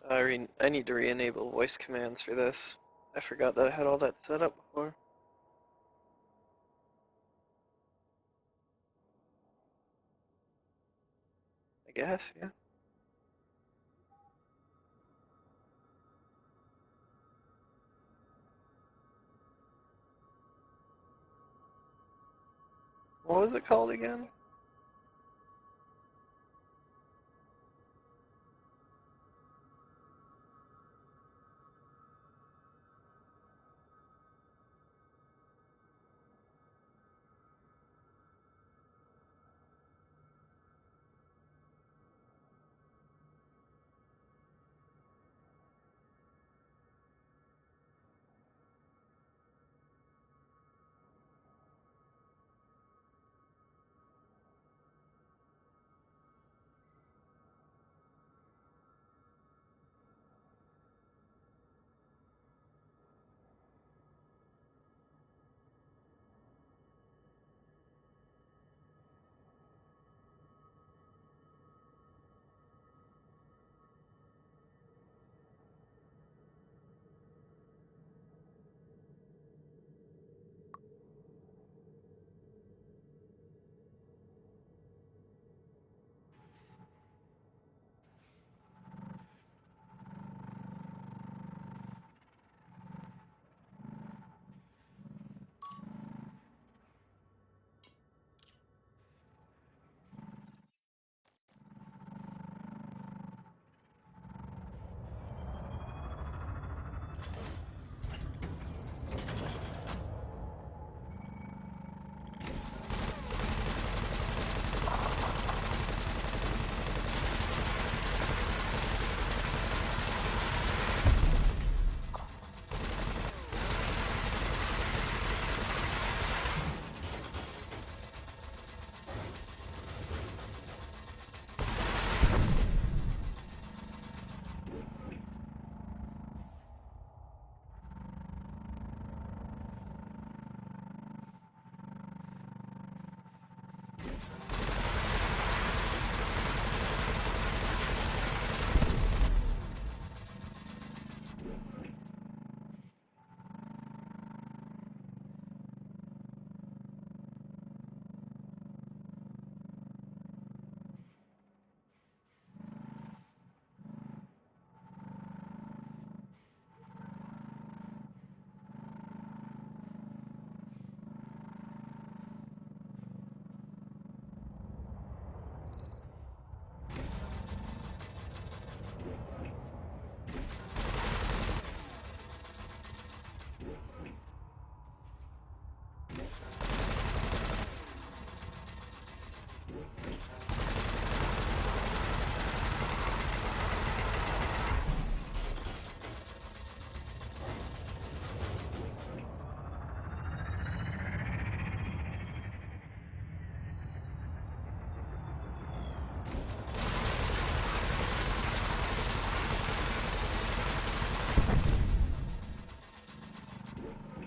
I need to re-enable voice commands for this. I forgot that I had all that set up before. I guess, yeah. What was it called again?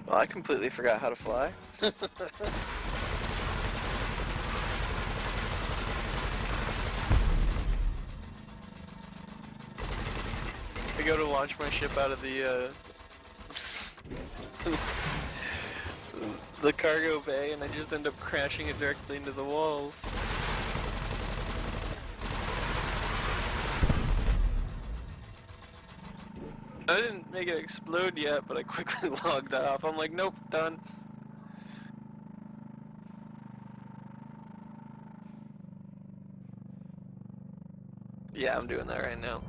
Well, I completely forgot how to fly. I go to launch my ship out of the cargo bay, and I just end up crashing it directly into the walls. I didn't make it explode yet, but I quickly logged off. I'm like, nope, done. Yeah, I'm doing that right now.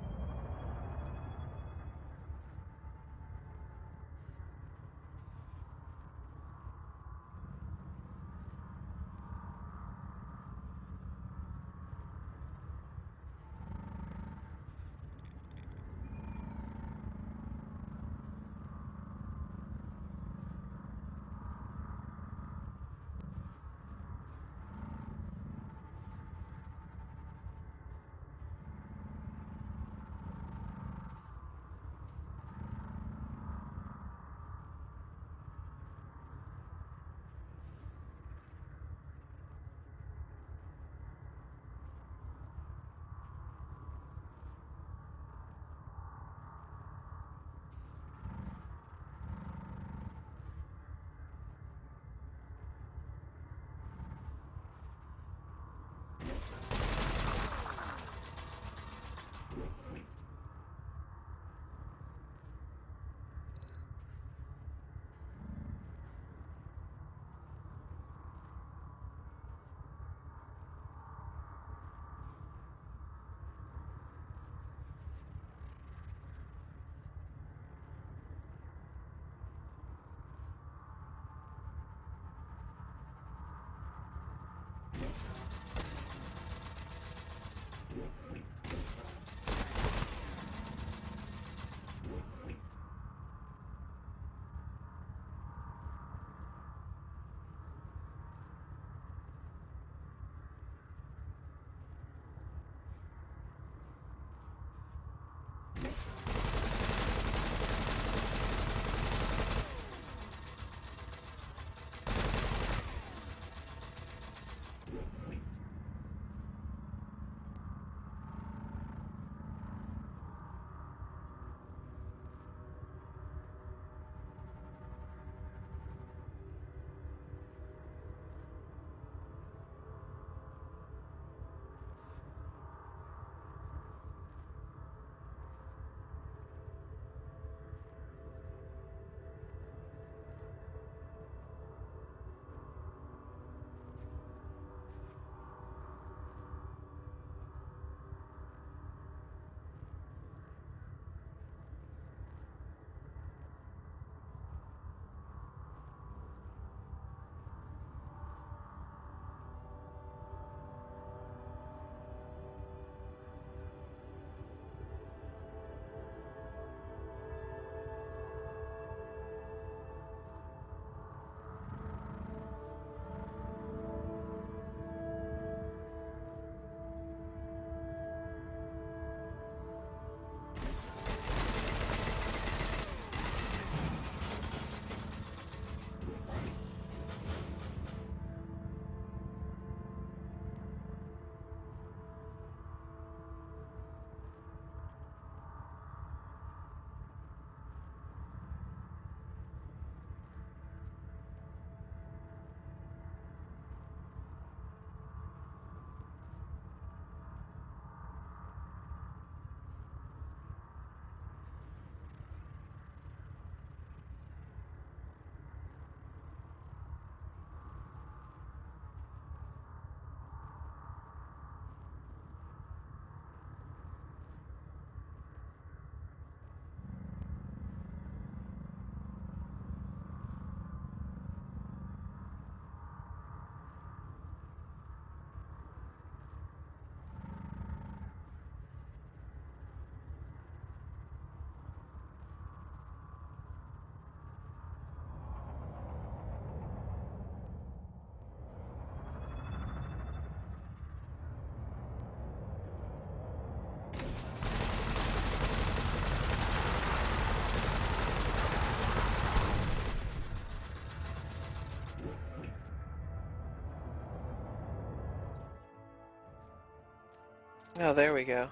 Oh, there we go.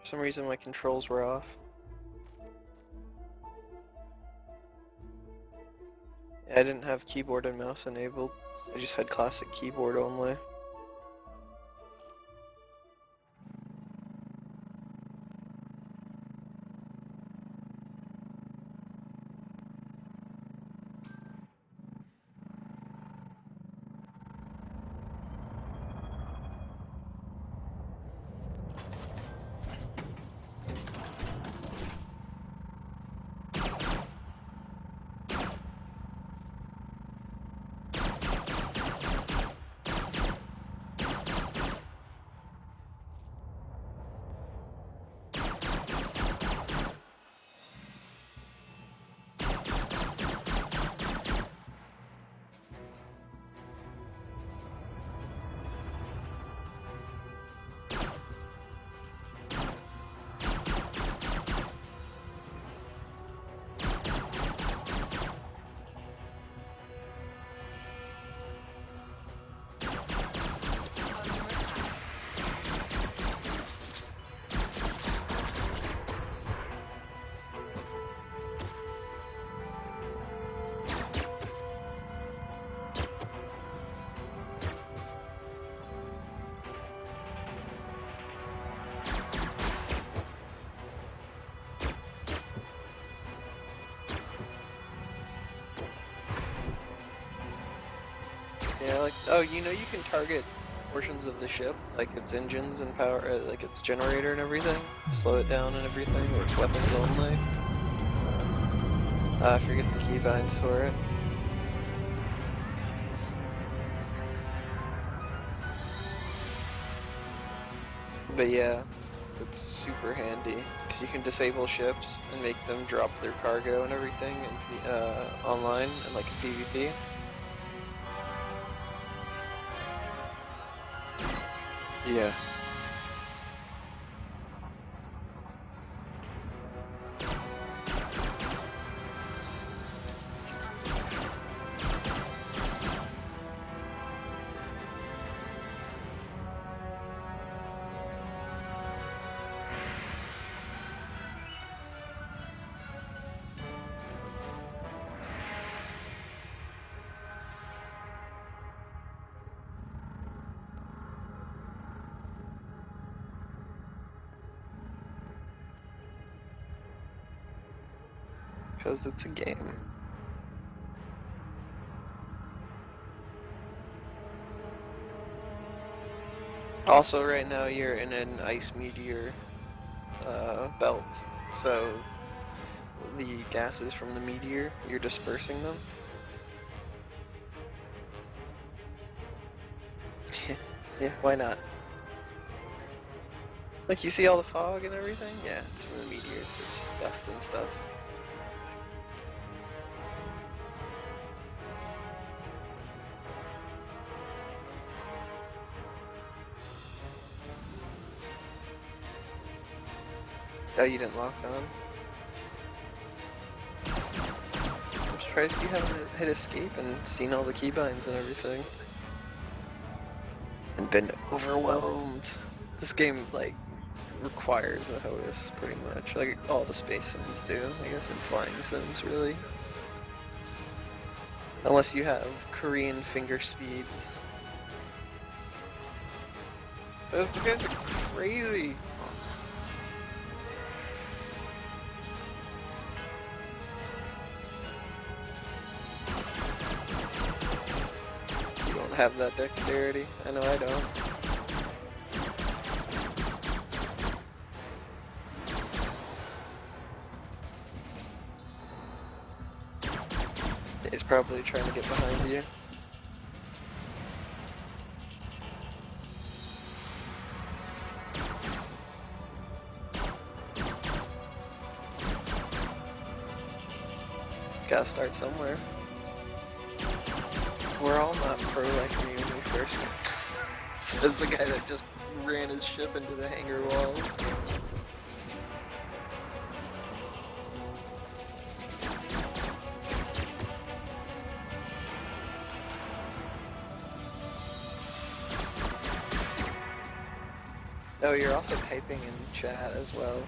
For some reason my controls were off. I didn't have keyboard and mouse enabled. I just had classic keyboard only. Yeah, like, oh, you know you can target portions of the ship, like its engines and power, like its generator and everything, slow it down and everything, or its weapons only. I forget the keybinds for it. But yeah, it's super handy, because you can disable ships and make them drop their cargo and everything in, online and like a PvP. Yeah. Because it's a game. Also, right now you're in an ice meteor belt, so the gases from the meteor, you're dispersing them. Yeah, why not? Like, you see all the fog and everything? Yeah, it's from the meteors. It's just dust and stuff. Oh, you didn't lock on? I'm surprised you haven't hit escape and seen all the keybinds and everything. And been overwhelmed. This game, like, requires a HOTAS, pretty much. Like, all the space sims do, I guess, in flying sims, really. Unless you have Korean finger speeds. Those guys are crazy! You don't have that dexterity. I know I don't. He's probably trying to get behind you. Gotta start somewhere. We're all not pro like me when we first. Says the guy that just ran his ship into the hangar walls. Oh, you're also typing in chat as well.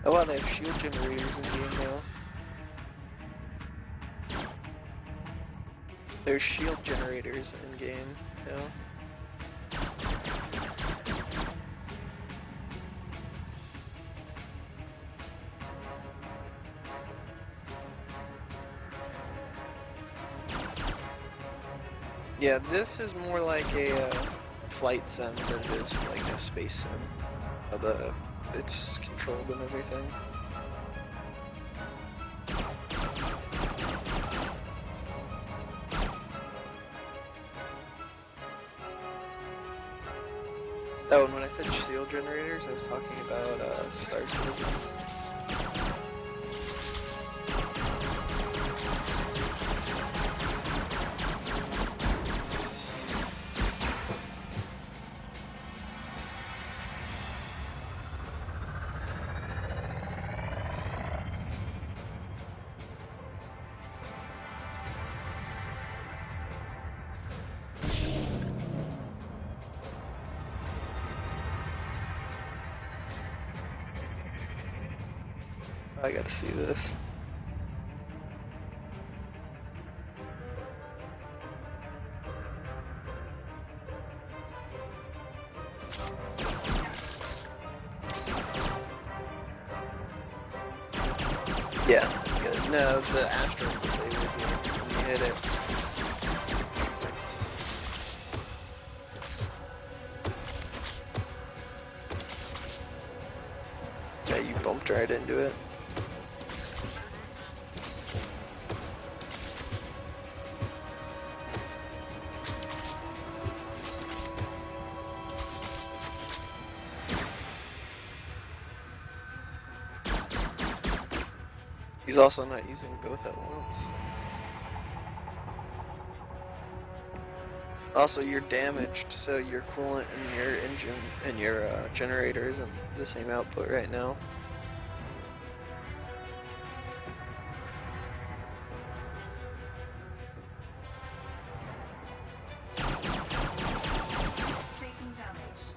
Oh wow, they have shield generators in game now. There's shield generators in game now. Yeah, this is more like a flight sim than it is like a space sim. It's controlled and everything. Oh, and when I said shield generators, I was talking about Star Citizen. I gotta see this. Yeah, good. No, the asteroid disabled you when you hit it. Yeah, you bumped right into it. He's also not using both at once. Also, you're damaged, so your coolant and your engine and your generator isn't the same output right now. Taking damage.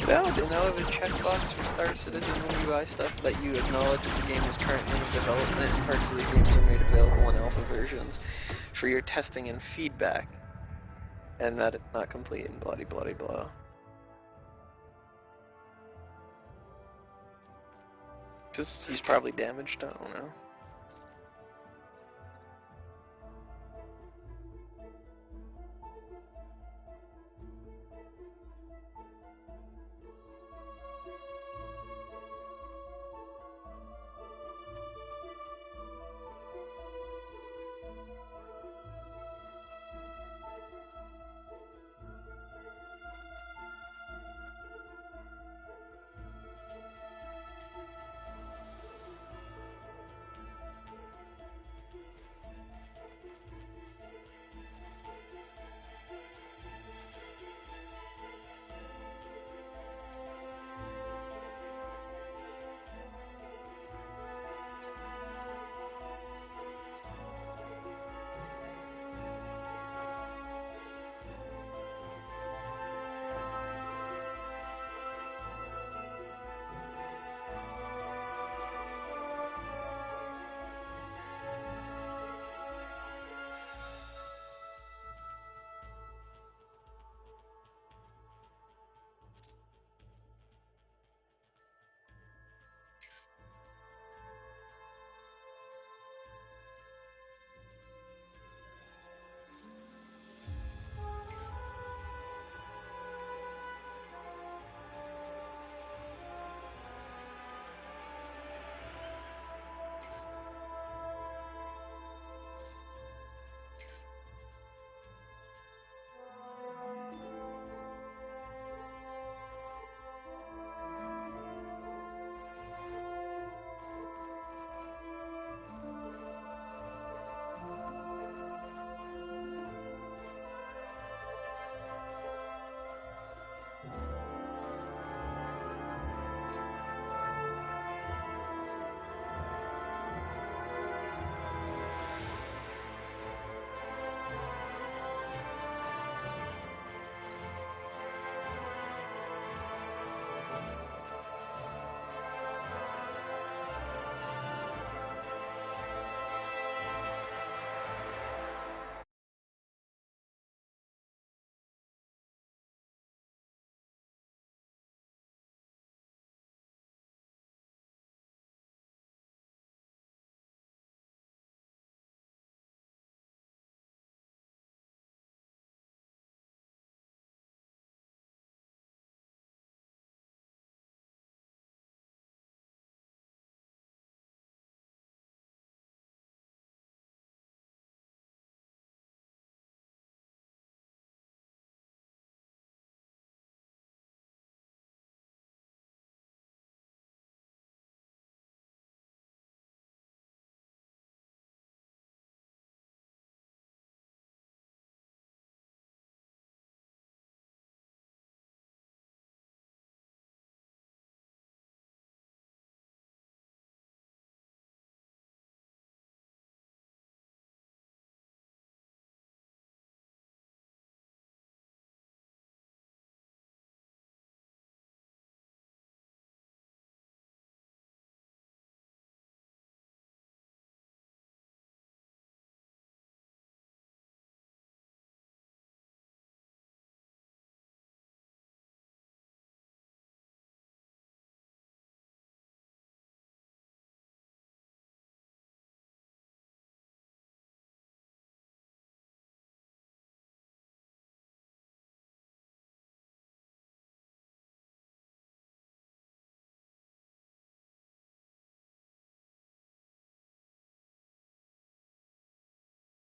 No, they now have a checkbox for Star Citizen and UI stuff that you acknowledge that the game is currently in development and parts of the games are made available in alpha versions for your testing and feedback, and that it's not complete and blah blah blah. Because he's probably damaged, I don't know.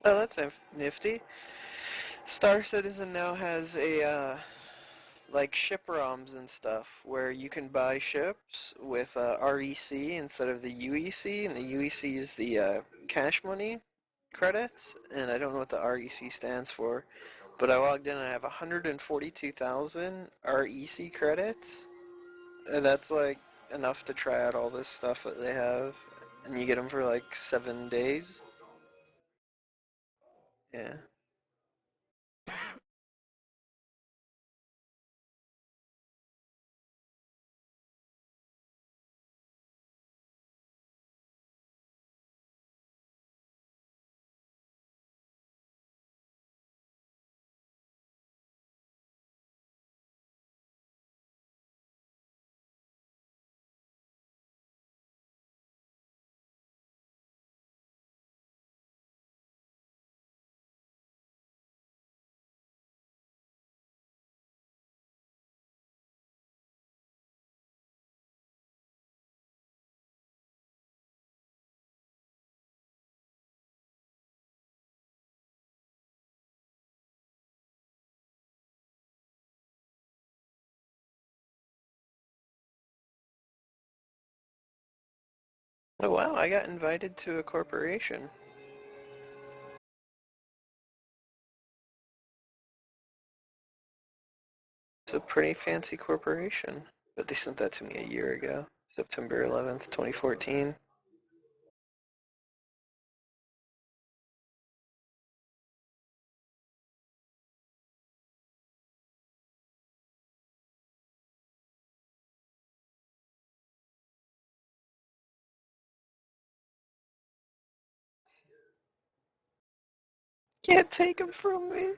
Oh, that's nifty. Star Citizen now has a like ship ROMs and stuff where you can buy ships with REC instead of the UEC, and the UEC is the cash money credits, and I don't know what the REC stands for, but I logged in and I have 142,000 REC credits, and that's like enough to try out all this stuff that they have, and you get them for like 7 days. Yeah. Oh wow, I got invited to a corporation. It's a pretty fancy corporation, but they sent that to me a year ago, September 11th, 2014. Can't take them from me.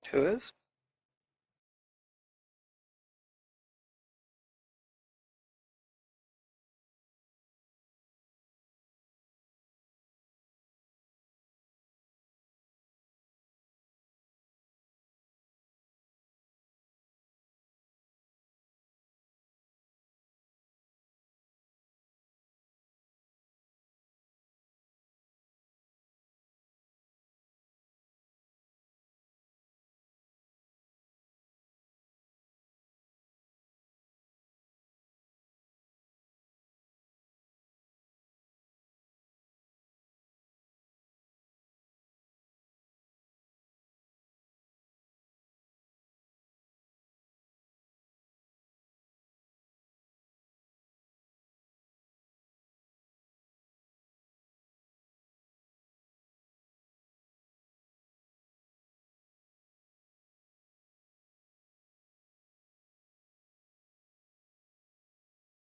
Who is?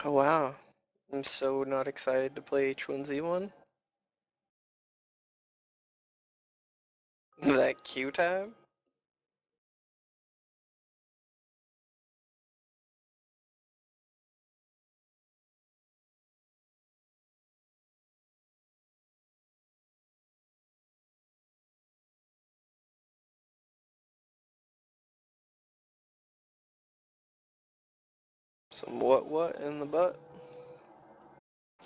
Oh wow. I'm so not excited to play H1Z1. That Q tab? Some what in the butt?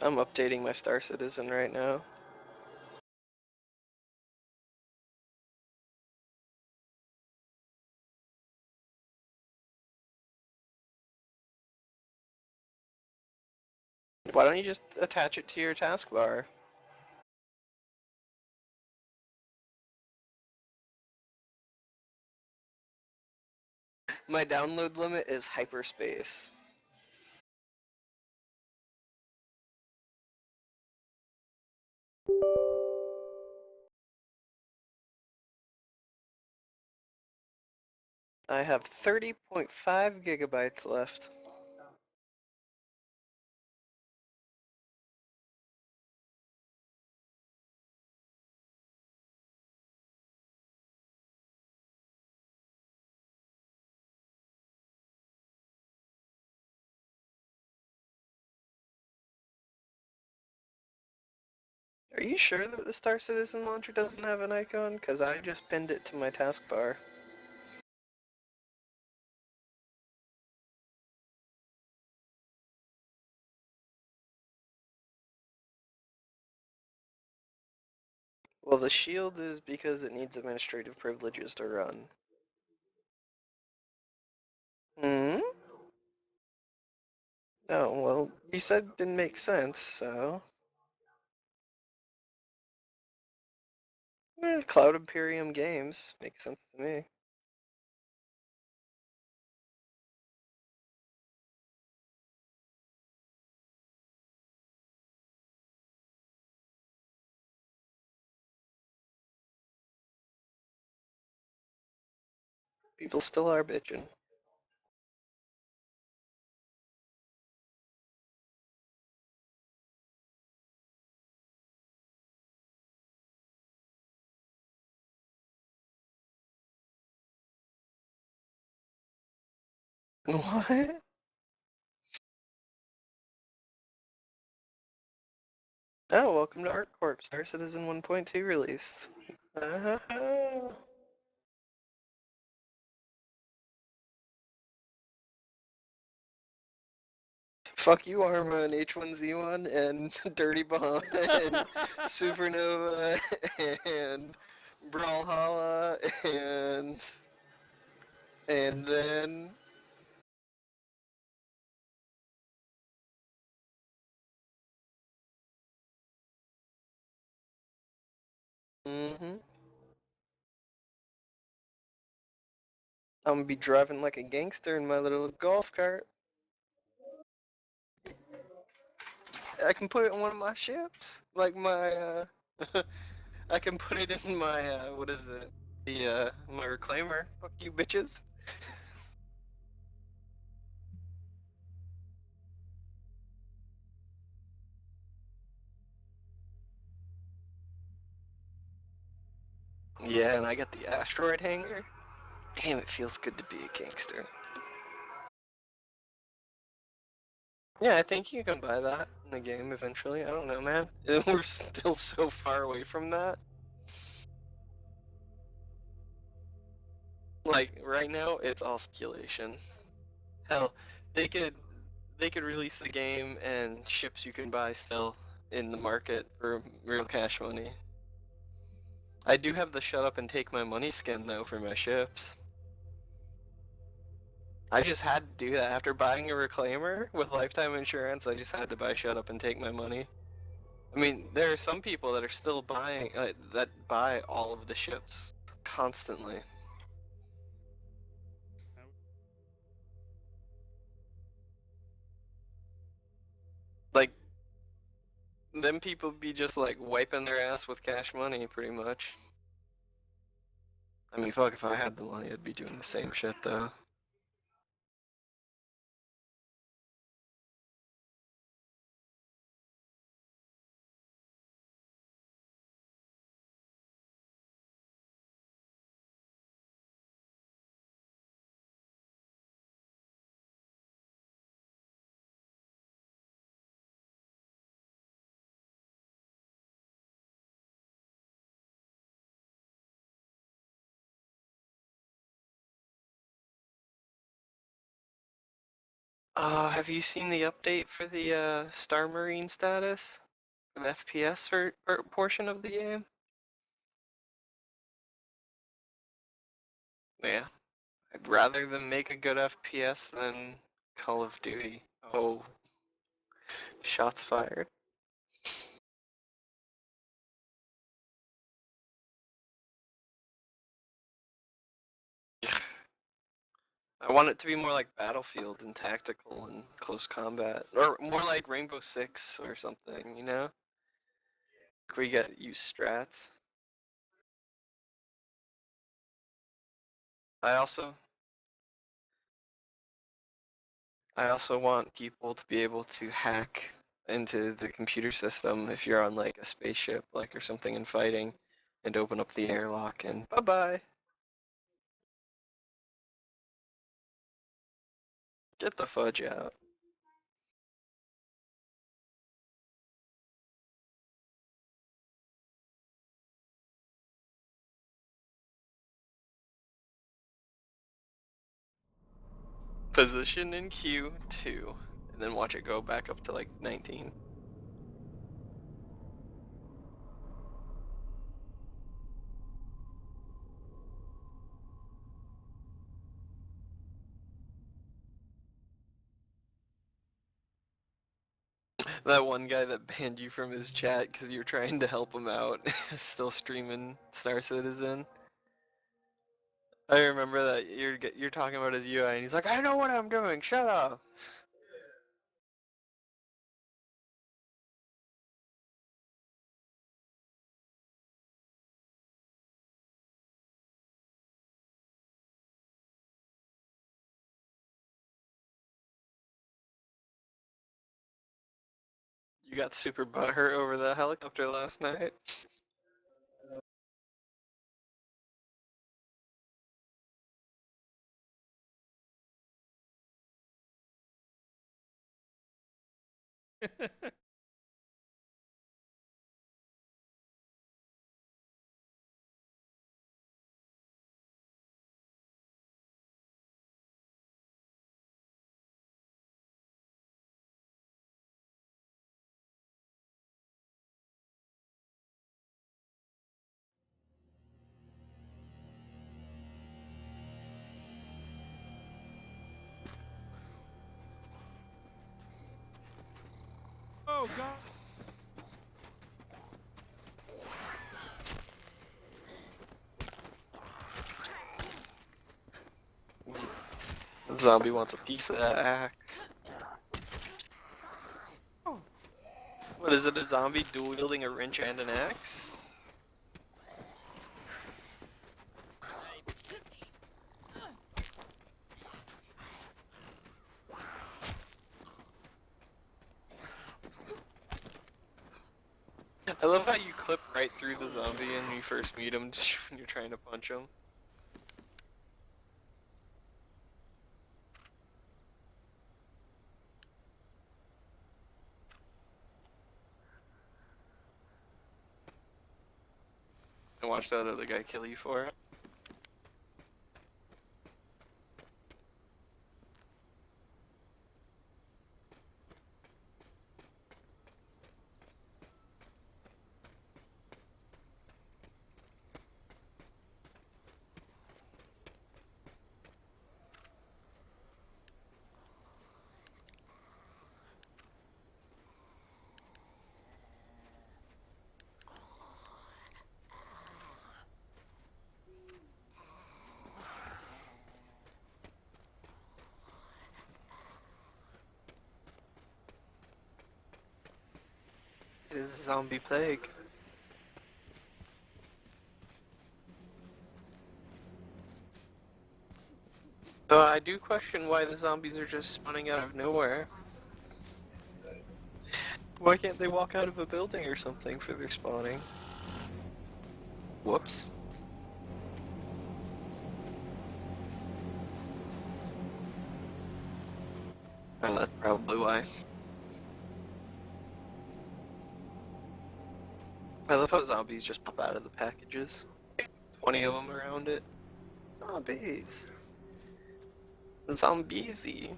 I'm updating my Star Citizen right now. Why don't you just attach it to your taskbar? My download limit is hyperspace. I have 30.5 gigabytes left. Are you sure that the Star Citizen launcher doesn't have an icon? Because I just pinned it to my taskbar. Well, the shield is because it needs administrative privileges to run. Hmm? Oh, well, you said it didn't make sense, so... Cloud Imperium Games makes sense to me. People still are bitching. What? Oh, welcome to ArtCorp, Star Citizen 1.2 released. Fuck you, Arma and H1Z1 and Dirty Bomb and Supernova and Brawlhalla and then I'm gonna be driving like a gangster in my little golf cart. I can put it in one of my ships, like my I can put it in my what is it? The my reclaimer. Fuck you, bitches. Yeah, and I got the asteroid hanger. Damn, it feels good to be a gangster. Yeah, I think you can buy that in the game eventually. I don't know, man. We're still so far away from that. Like, right now, it's all speculation. Hell, they could they could release the game and ships you can buy still in the market for real cash money. I do have the shut up and take my money skin though for my ships. I just had to do that after buying a reclaimer with lifetime insurance. I just had to buy shut up and take my money. I mean, there are some people that are still buying that buy all of the ships constantly. Like, them people be just like wiping their ass with cash money pretty much. I mean, fuck, if I had the money, I'd be doing the same shit though. Have you seen the update for the Star Marine status? For the FPS portion of the game? Yeah. I'd rather them make a good FPS than Call of Duty. Oh, shots fired. I want it to be more like Battlefield and tactical and close combat. Or more like Rainbow Six or something, you know? Where you get use strats. I also I also want people to be able to hack into the computer system if you're on like a spaceship like or something and fighting and open up the airlock and bye-bye. Get the fudge out. Position in Q2 and then watch it go back up to like 19. That one guy that banned you from his chat because you're trying to help him out is still streaming Star Citizen. I remember that you're talking about his UI and he's like, I know what I'm doing, shut up. You got super butthurt over the helicopter last night. Oh god. Zombie wants a piece of that axe. What is it, a zombie dual wielding a wrench and an axe? I love how you clip right through the zombie and you first meet him when you're trying to punch him. And watch that other guy kill you for it. It is a zombie plague. I do question why the zombies are just spawning out of nowhere. Why can't they walk out of a building or something for their spawning? Whoops. Oh, that's probably why. I love how zombies just pop out of the packages. 20 of them around it. Zombies. Zombiesy.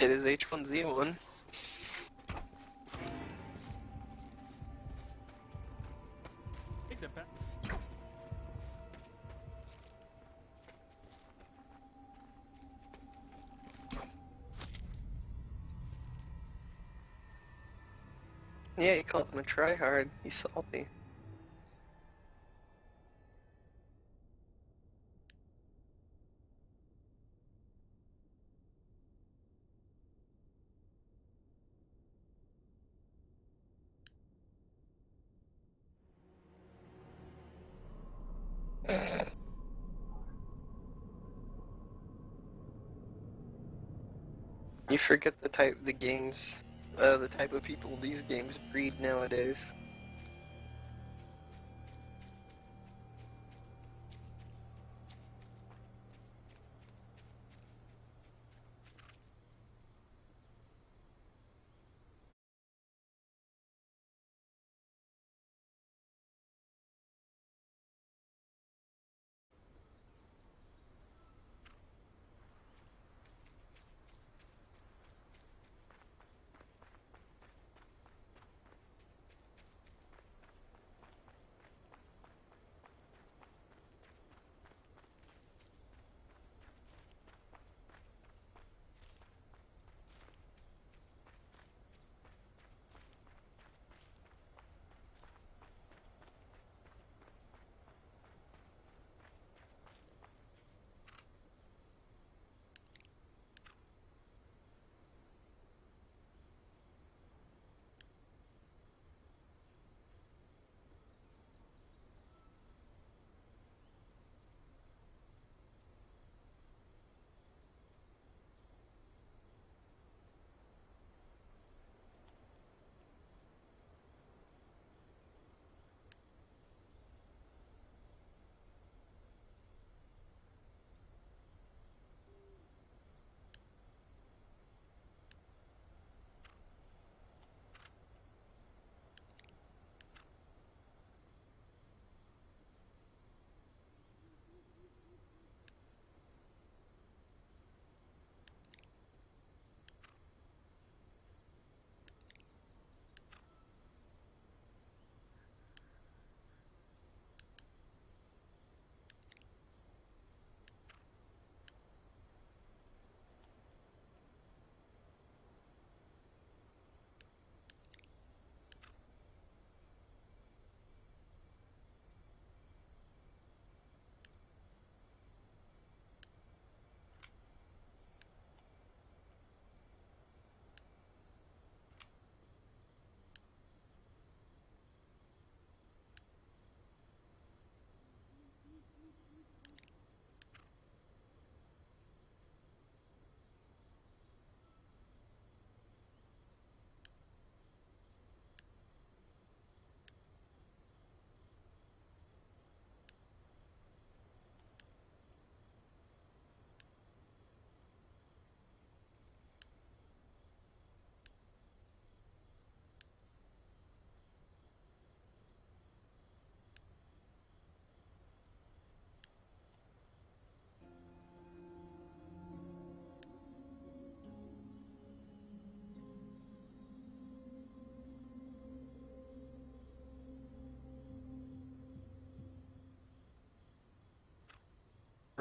It is H1Z1. Take that back. Yeah, he called him a tryhard. He's salty. You forget the type of people these games breed nowadays.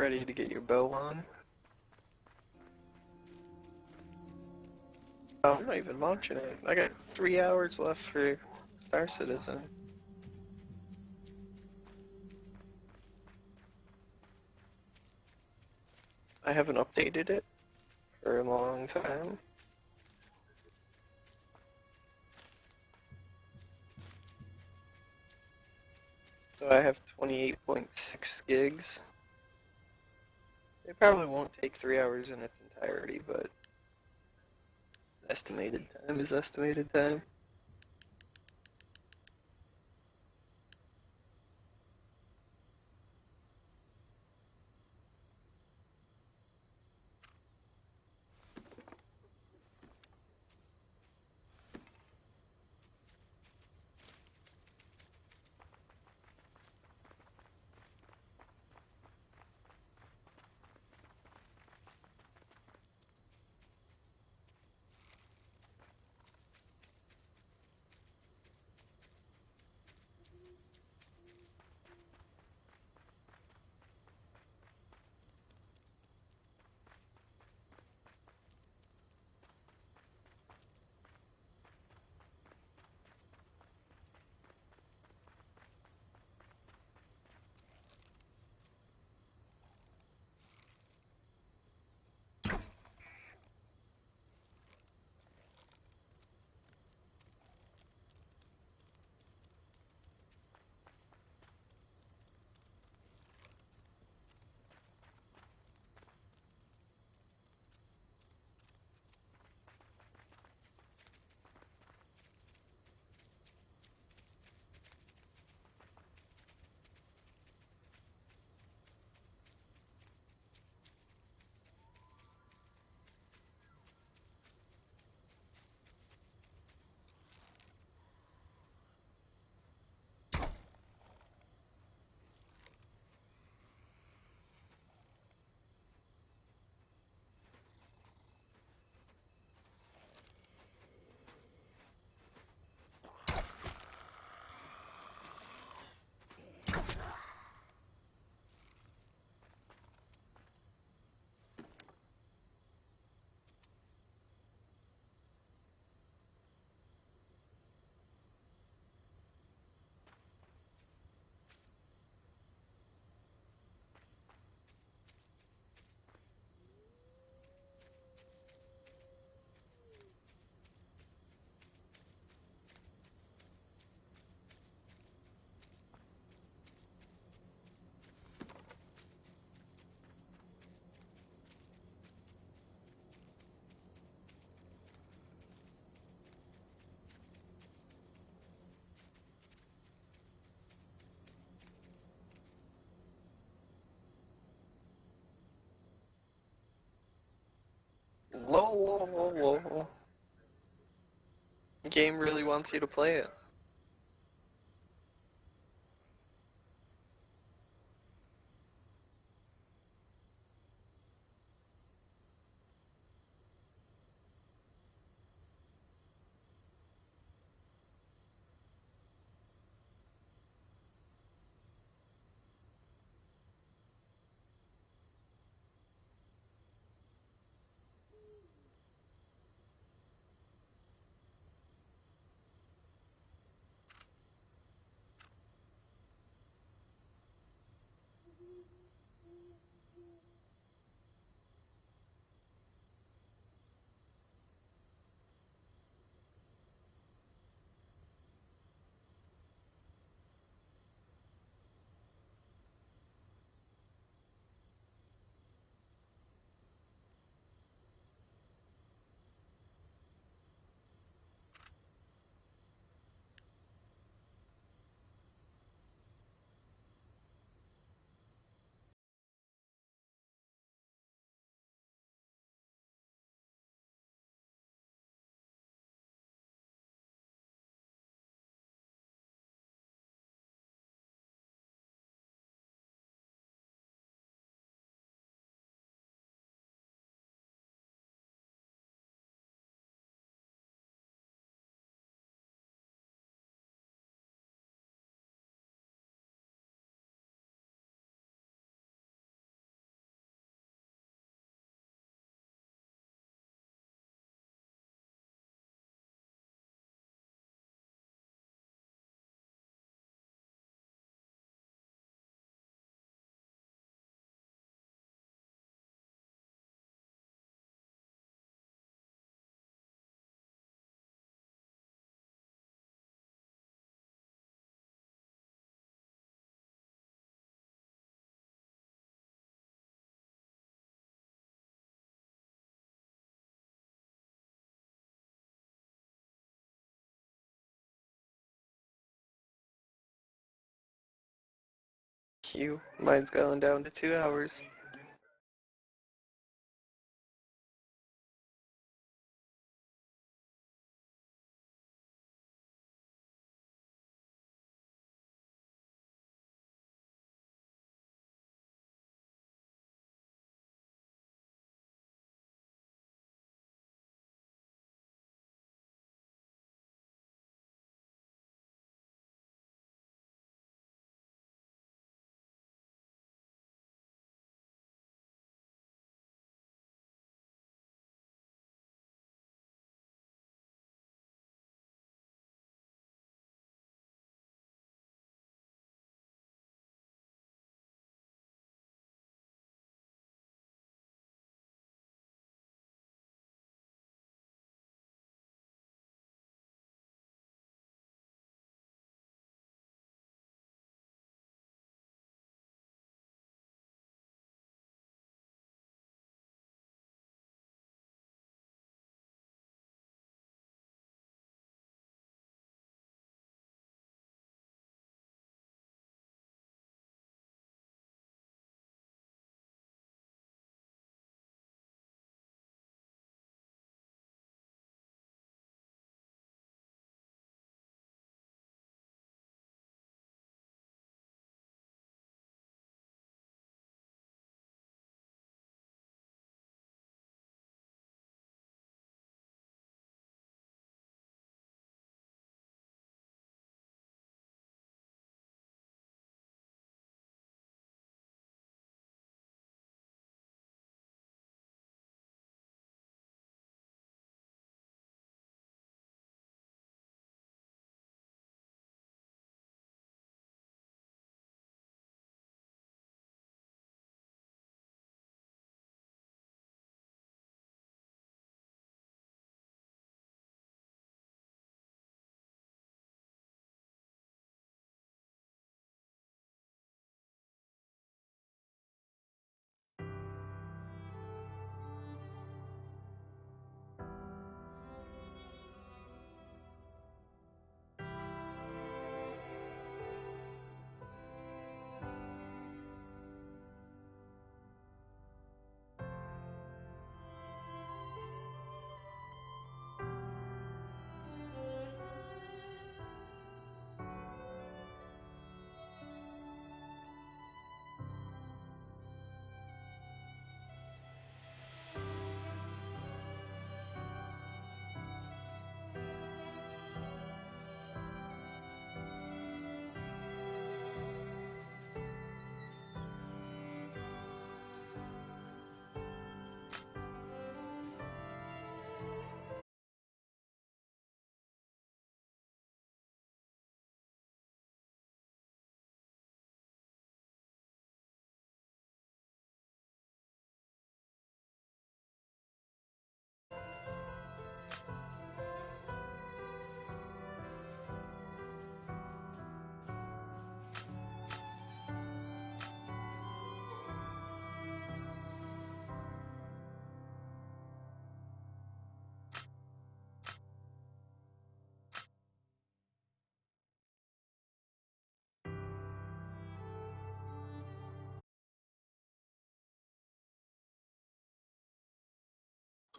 ready to get your bow on. Oh, I'm not even launching it. I got 3 hours left for Star Citizen. I haven't updated it for a long time. So I have 28.6 gigs. It probably won't take 3 hours in its entirety, but estimated time is estimated time. Whoa. The game really wants you to play it. Q. Mine's going down to 2 hours.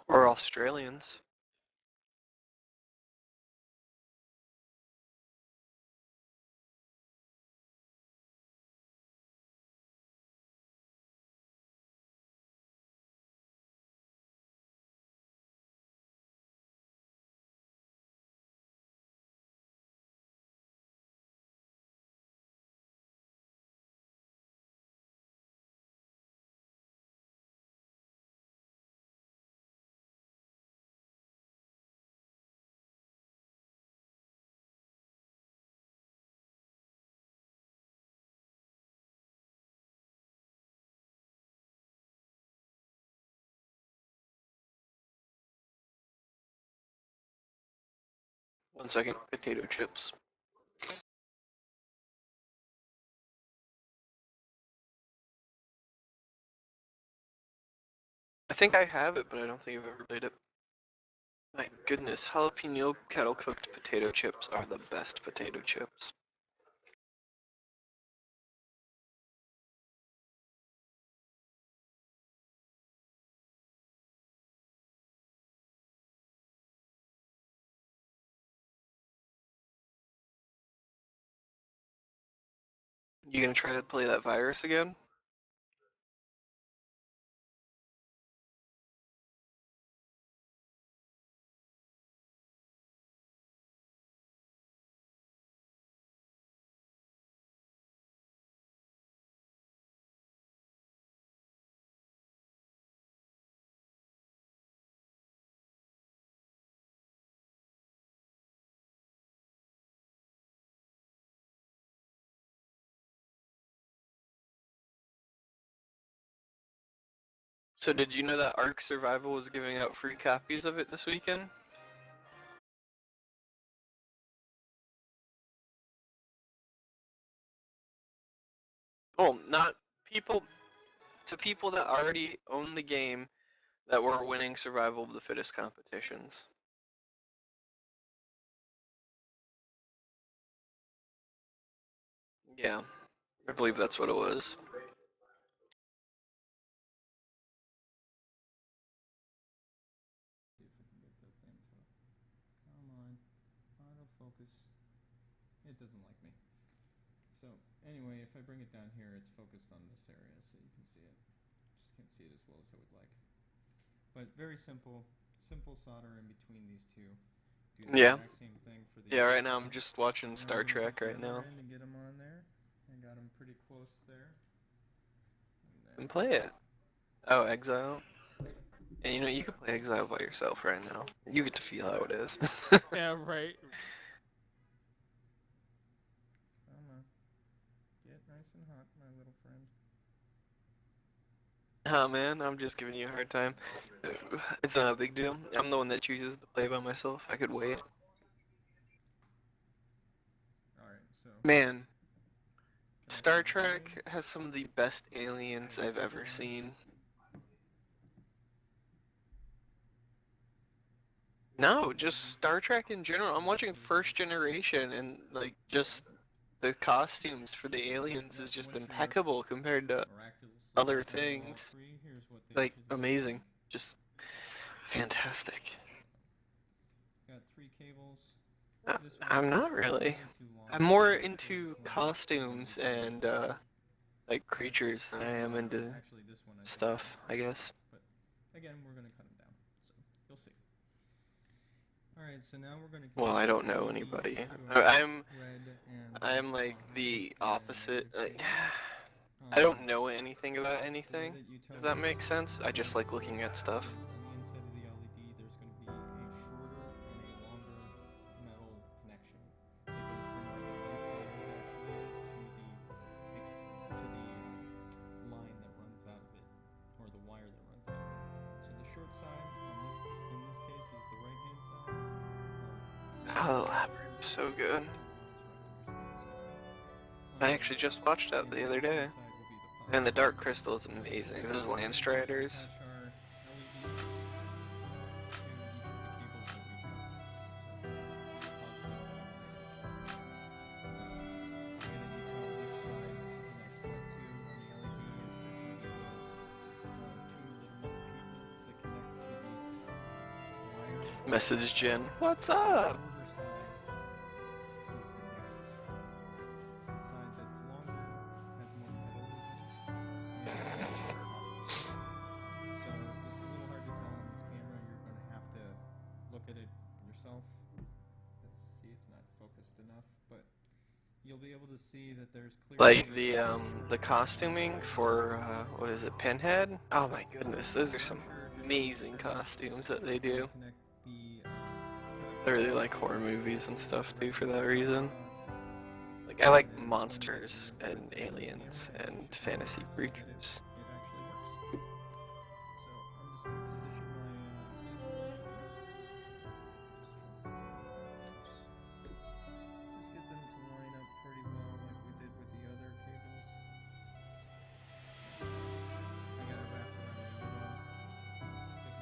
Or Australians. One second, potato chips. I think I have it, but I don't think I've ever made it. My goodness, jalapeno kettle cooked potato chips are the best potato chips. You gonna try to play that virus again? So did you know that Ark Survival was giving out free copies of it this weekend? Oh, not people, to people that already own the game that were winning Survival of the Fittest competitions. Yeah, I believe that's what it was. See if we can get the thing to come on. Autofocus. It doesn't like me. So anyway, if I bring it down here, it's focused on this area, so you can see it. Just can't see it as well as I would like. But very simple solder in between these two. Do the Yeah. exact same thing for the Yeah, other right now I'm side. just watching And Star I'm gonna Trek get the right other now. end and get them on there. I got them pretty close there. And play it. Oh, Exile. And you know, you could play Exile by yourself right now. You get to feel how it is. Yeah, right. Come on. Get nice and hot, my little friend. Oh man, I'm just giving you a hard time. It's not a big deal. I'm the one that chooses to play by myself. I could wait. Alright, so. Man, Star Trek has some of the best aliens I've ever seen. No, just Star Trek in general. I'm watching First Generation and like just the costumes for the aliens is just impeccable compared to other things. Like amazing. Just fantastic. Got 3 cables. I'm not really. I'm more into costumes and like creatures than I am into stuff, I guess. But again, we're gonna cut them down, so you'll see. All right, so now we're gonna. Well, I don't know anybody. I'm like the opposite. I don't know anything about anything, if that makes sense. I just like looking at stuff. On the inside of the LED, there's going to be a shorter and a longer metal connection that goes from where the light diode actually is to the line that runs out of it, or the wire that runs out of it. So the short side in this case is the right hand side. Oh, the labyrinth is so good. I actually just watched that the other day. And the Dark Crystal is amazing. Those Land Striders. Message Jen. What's up? You'll be able to see that there's like the costuming for what is it, Pinhead? Oh my goodness, those are some amazing costumes that they do. I really like horror movies and stuff too for that reason. Like I like monsters and aliens and fantasy creatures.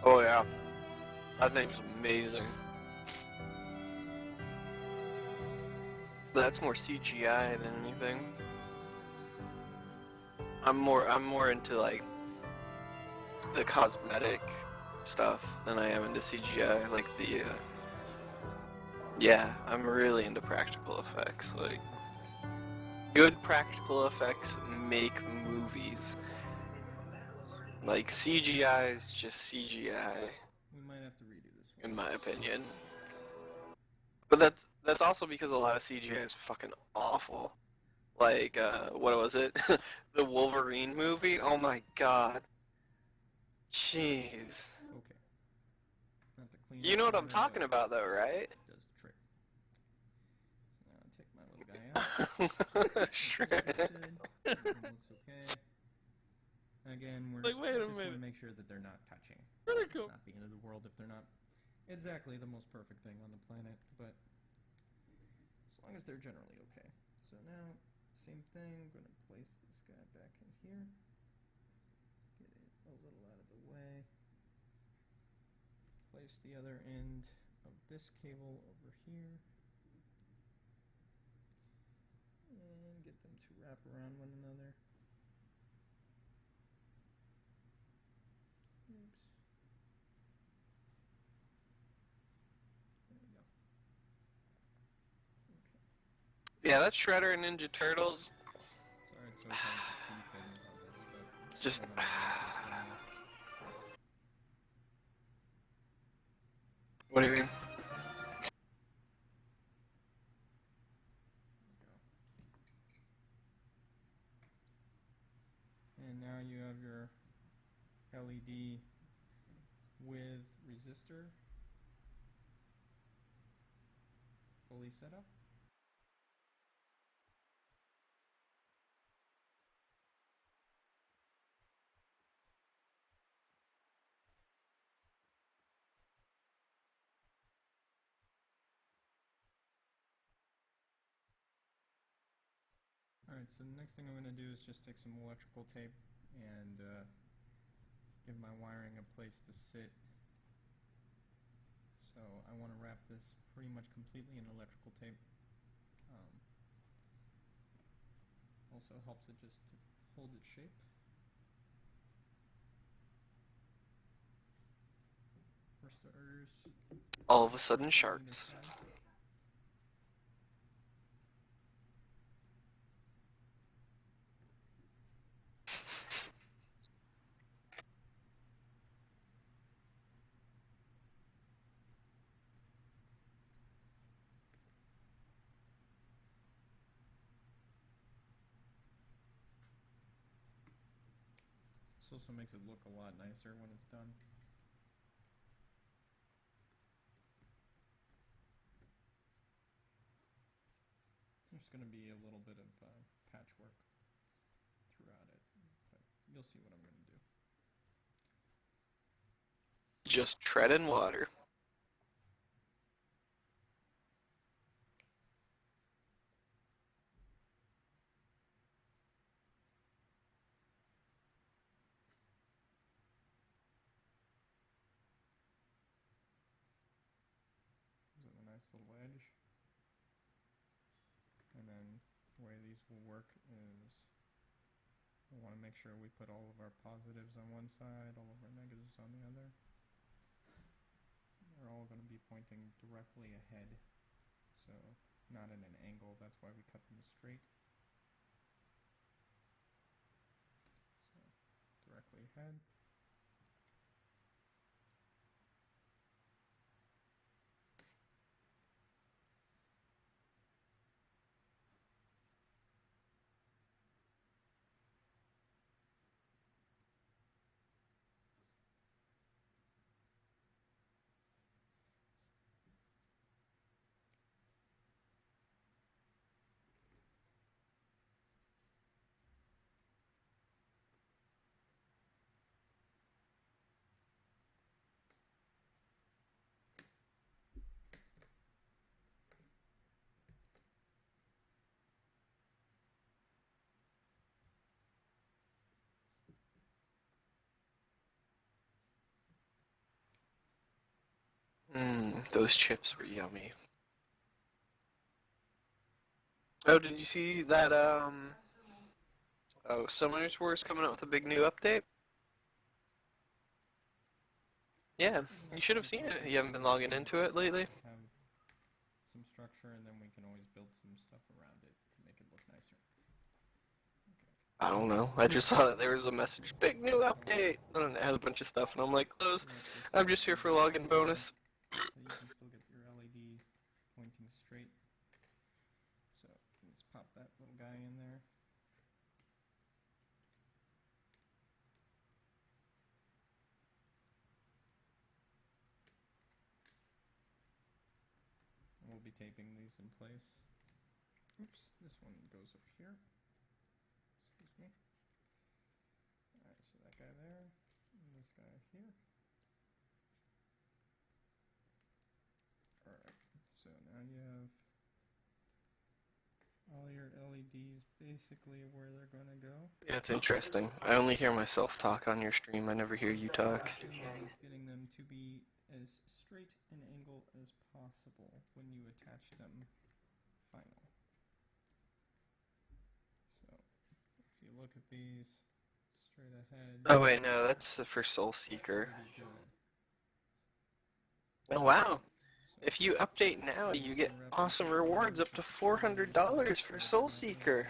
Oh yeah, that thing's amazing. That's more CGI than anything. I'm more into like the cosmetic stuff than I am into CGI. Like the yeah, I'm really into practical effects. Like good practical effects make movies. Like, CGI is just CGI, We might have to redo this one. in my opinion. But that's also because a lot of CGI is fucking awful. Like, what was it? The Wolverine movie? Oh my god. Jeez. Okay. Not the cleanest You know what I'm camera, talking but about, though, right? it does the trick. So now I take my little guy out. Sure. Everything looks okay. Again, we're Like, wait a just want to minute. make sure that they're not touching. Where'd it go? Not the end of the world if they're not exactly the most perfect thing on the planet, but as long as they're generally okay. So now, same thing, I'm going to place this guy back in here. Get it a little out of the way. Place the other end of this cable over here. And get them to wrap around one another. Oops. There we go. Okay. Yeah, that's Shredder and Ninja Turtles. Sorry it's so hard to see things on this, but Just. I don't know. What do you mean? And now you have your LED with resistor fully set up. Alright, so the next thing I'm going to do is just take some electrical tape and give my wiring a place to sit. So I want to wrap this pretty much completely in electrical tape. Also helps it just to hold its shape. For starters, All of a sudden, sharks. This also makes it look a lot nicer when it's done. There's going to be a little bit of patchwork throughout it, but you'll see what I'm going to do. Just tread in water. Gives it a nice little edge. And then the way these will work is we want to make sure we put all of our positives on one side, all of our negatives on the other. They're all going to be pointing directly ahead, so not at an angle. That's why we cut them straight. So directly ahead. Those chips were yummy. Oh, did you see that, oh, Summoners War is coming out with a big new update? Yeah, you should have seen it. You haven't been logging into it lately? Have some structure, and then we can always build some stuff around it to make it look nicer. I don't know. I just saw that there was a message, big new update, and it had a bunch of stuff, and I'm like, close. Yep, this I'm is just here the for login bonus. so you can still get your LED pointing straight. So let's pop that little guy in there. And we'll be taping these in place. Oops, this one goes up here. Excuse me. Alright, so that guy there, and this guy here. Alright, so now you have all your LEDs basically where they're going to go. Yeah, it's interesting. I only hear myself talk on your stream. I never hear you talk. The thing is getting them to be as straight an angle as possible when you attach them final. So if you look at these straight ahead. Oh wait, no, that's for Soul Seeker. Oh wow. If you update now, you get awesome rewards up to $400 for Soul Seeker.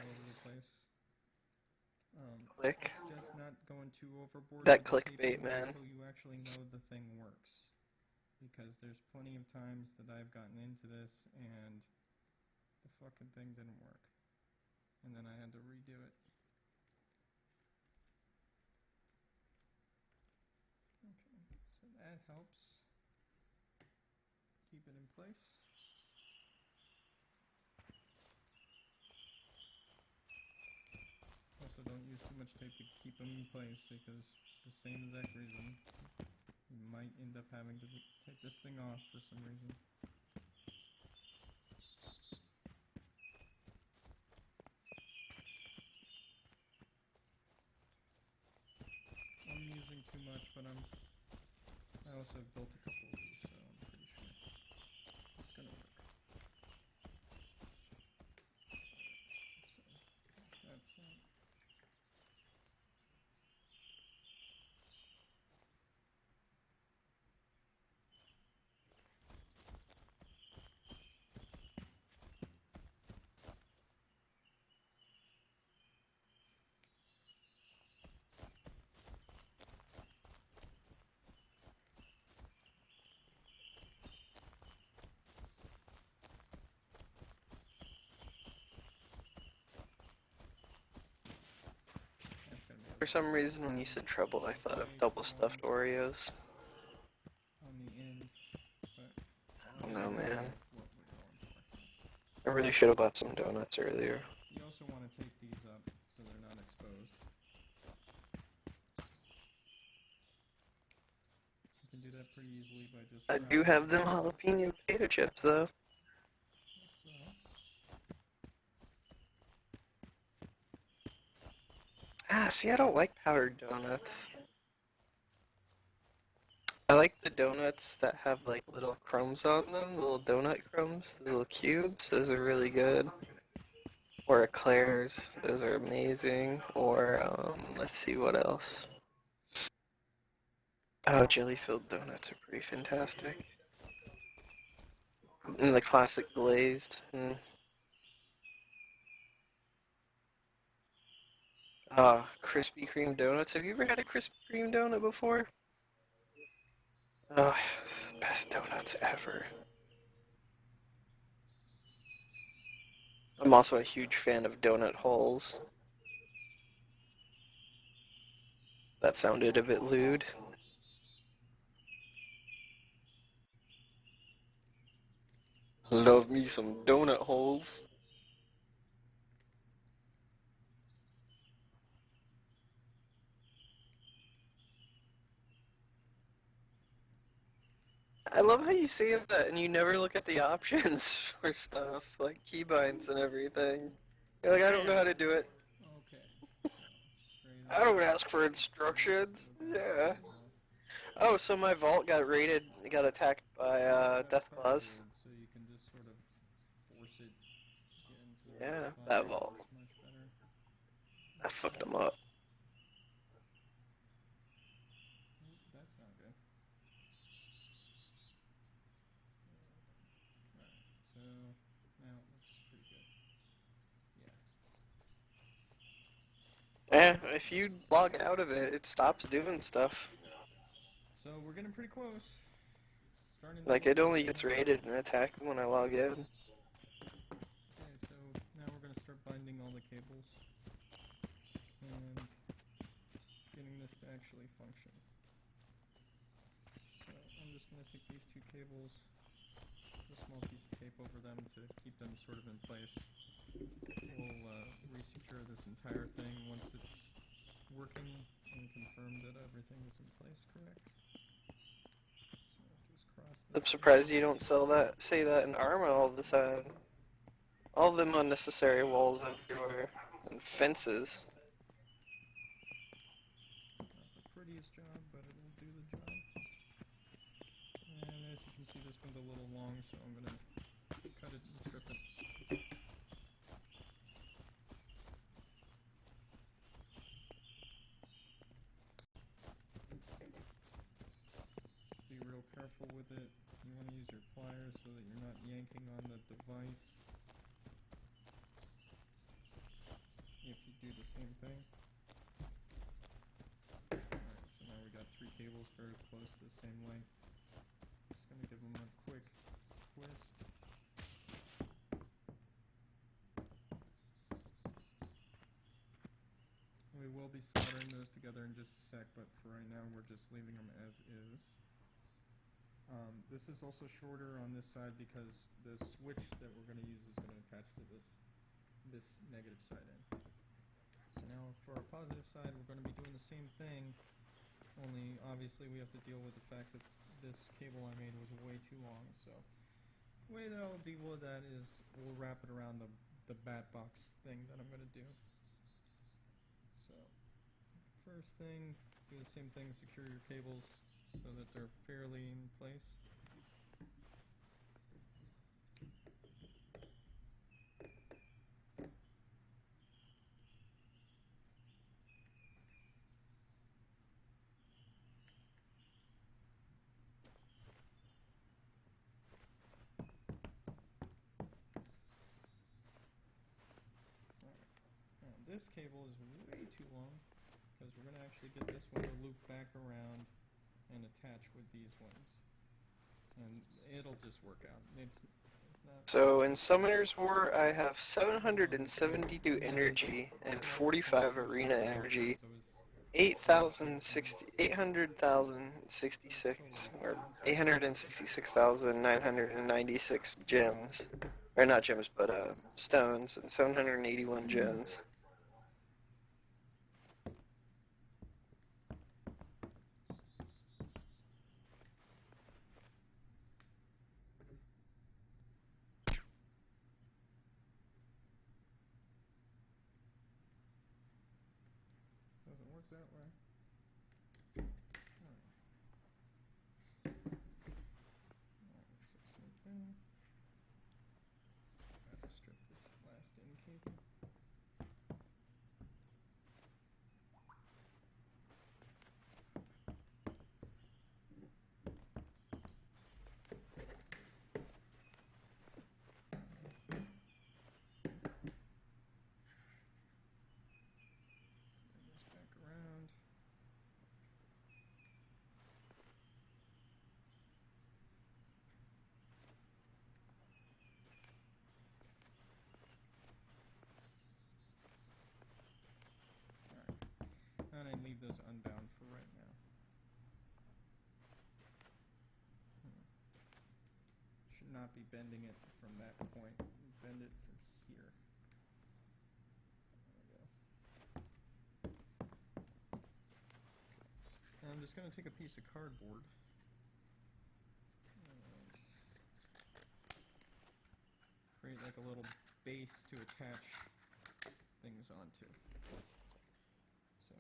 Click. It's just not going too overboard. That with clickbait, taping man. Until you actually know the thing works. Because there's plenty of times that I've gotten into this and the fucking thing didn't work. And then I had to redo it. Okay, so that helps keep it in place. Also, don't use too much tape to keep them in place because the same exact reason, you might end up having to take this thing off for some reason. I'm using too much, but I also built a couple of these, so I'm pretty sure it's gonna work. So that's that. For some reason, when you said trouble, I thought of double stuffed Oreos. On the end, but I don't know, man. what we're going for. I really should have bought some donuts earlier. You also want to take these up so they're not exposed. You can do that pretty easily by just. I do have them jalapeno potato chips, though. Ah, see, I don't like powdered donuts. I like the donuts that have like little crumbs on them, little donut crumbs, those little cubes. Those are really good. Or eclairs, those are amazing. Or let's see what else. Oh, jelly-filled donuts are pretty fantastic. And the classic glazed. Krispy Kreme donuts. Have you ever had a Krispy Kreme donut before? Oh, best donuts ever. I'm also a huge fan of donut holes. That sounded a bit lewd. Love me some donut holes. I love how you say that and you never look at the options for stuff, like keybinds and everything. You're like, I don't know how to do it. Okay. So, straight I don't ask for instructions. Yeah. Oh, so my vault got raided, got attacked by death claws. So you can just sort of force it, get into the Yeah, spot. that vault. It's much better. I fucked them up. That's not good. Alright, so now it looks pretty good. Yeah, if you log out of it, it stops doing stuff. So we're getting pretty close. Starting to Like, look it only like gets rated and attacked when I log in. Okay, so now we're gonna start binding all the cables and getting this to actually function. So I'm just gonna take these two cables, put a small piece of tape over them to keep them sort of in place. We'll re-secure this entire thing once it's working and confirm that everything is in place correct. So just cross I'm this surprised over. you don't say that in Arma all the time. All them unnecessary walls everywhere. And fences. Not the prettiest job, but it'll do the job. And as you can see, this one's a little long, so I'm gonna cut it and strip it. Be real careful with it. You want to use your pliers so that you're not yanking on the device if you do the same thing. Alright, so now we got three cables very close to the same length. Just going to give them a quick twist. We will be soldering those together in just a sec, but for right now we're just leaving them as is. This is also shorter on this side because the switch that we're going to use is going to attach to this negative side end. So now for our positive side, we're going to be doing the same thing, only obviously we have to deal with the fact that this cable I made was way too long. So the way that I'll deal with that is we'll wrap it around the bat box thing that I'm going to do. So first thing, do the same thing, secure your cables so that they're fairly in place. Now this cable is way too long because we're going to actually get this one to loop back around and attach with these ones. And it'll just work out. It's not... So in Summoner's War, I have 772 energy and 45 arena energy. 800,066, or 866,996 gems. Or not gems, but stones, and 781 gems. Doesn't work that way. Alright, so same thing. Gotta strip this last in cable. Bring this back around. And I leave those unbound for right now. Should not be bending it from that point. Bend it from here. There we go. And I'm just going to take a piece of cardboard and create like a little base to attach things onto. So,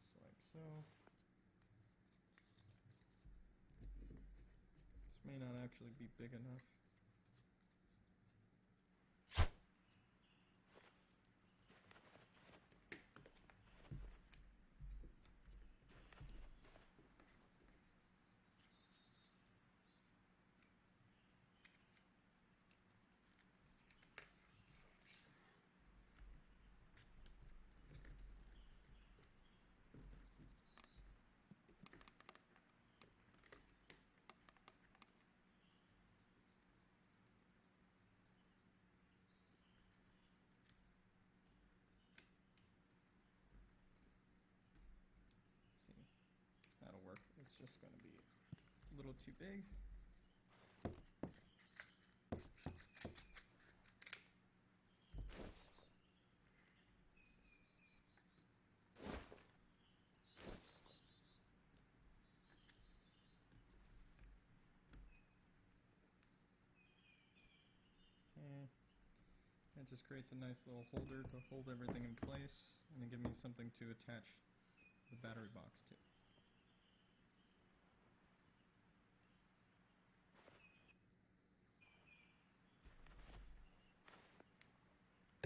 just like so. This may not actually be big enough. just going to be a little too big. Okay. It just creates a nice little holder to hold everything in place, and then give me something to attach the battery box to.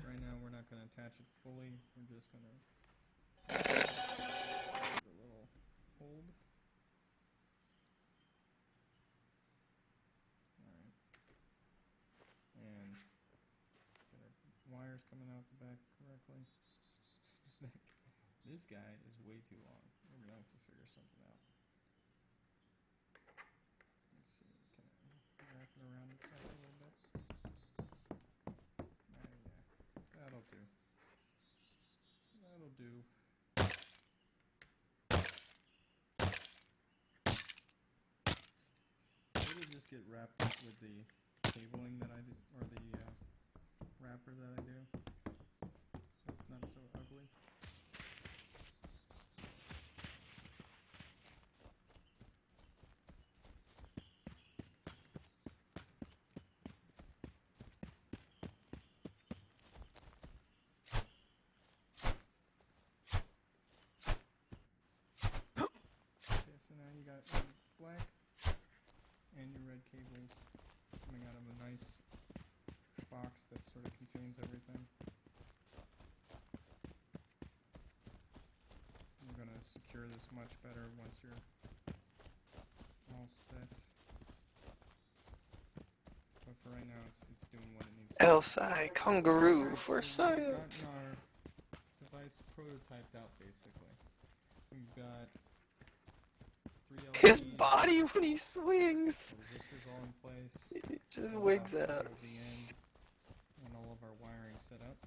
Right now we're not going to attach it fully, we're just going to give it a little hold. Alright. And get our wires coming out the back correctly. This guy is way too long. We're going to have to figure something out. Let's see, can I wrap it around itself a little bit? Yeah, that'll do. That'll do. It'll just get wrapped up with the cabling that I do, or the wrapper that I do, so it's not so ugly. Okay, so now you got your black and your red cables coming out of a nice box that sort of contains everything. I'm going to secure this much better once you're all set. But for right now, it's doing what it needs to do. Elsi, kangaroo for So we've science. gotten our device prototyped out, basically. We've got 3 LEDs. His body when he swings, The resistors all in place. it just all wigs out out. to the end, and all of our wiring set up.